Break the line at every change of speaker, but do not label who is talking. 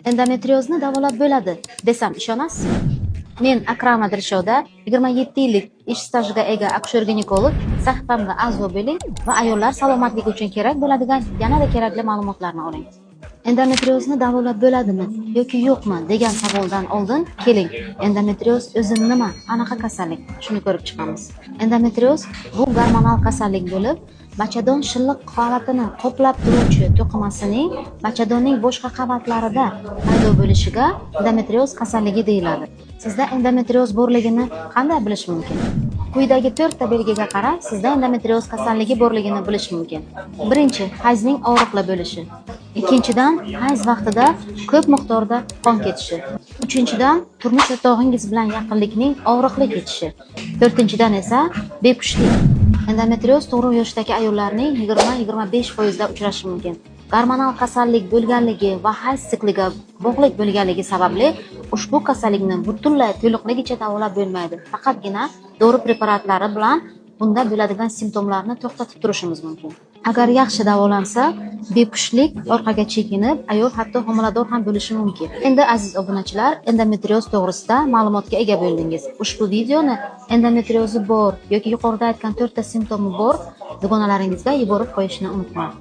Endometriozni davolab bo'ladi desam ishonasizmi? Men Akrama Dilshoda 27 yillik ish stajiga ega akusher-ginekolog. Sahifamga a'zo bo'ling va ayollar salomatligi uchun kerak bo'ladigan yanada kerakli ma'lumotlarni oling. Endometriozni davolab bo'ladimi yoki yo'qmi degan savoldan oldin keling, endometrioz o'zi nima, qanaqa kasallik, shuni ko'rib chiqamiz. Endometrioz bu gormonal kasallik bo'lib, bachadon shilliq holatini qoplab turuvchi to'qimasining bachadonning boshqa qavatlarida paydo bo'lishiga endometrioz kasalligi deyiladi. Sizda endometrioz borligini qanday bilish mumkin? Quyidagi 4 ta belgiga qarab sizda endometrioz kasalligi borligini bilish mumkin. Birinchi, hayzning og'riqli bo'lishi. Ikkinchidan, hayz vaqtida ko'p miqdorda qon ketishi. Uchinchidan, turmush o'rtog'ingiz bilan yaqinlikning og'riqli kechishi. To'rtinchidan esa bepushtlik. Endometrioz to'g'ri yoshdagi ayollarning 20-25% da uchrashi mumkin. Gormonal kasallik bo'lganligi va hayz sikliga bog'liq bo'lganligi sababli ushbu kasallikni butunlay to'liqligicha davolab bo'lmaydi. Faqatgina dori preparatlari bilan bunda bo'ladigan simptomlarni to'xtatib turishimiz mumkin. Agar yaxshi davolansa, bepushtlik orqaga chekinib, ayol hatto homilador ham bo'lishi mumkin. Endi aziz obunachilar, endometrioz to'g'risida ma'lumotga ega bo'ldingiz. Ushbu videoni endometriozi bor yoki yuqorida aytgan 4 ta simptomi bor dugonalaringizga yuborib qo'yishni unutmang.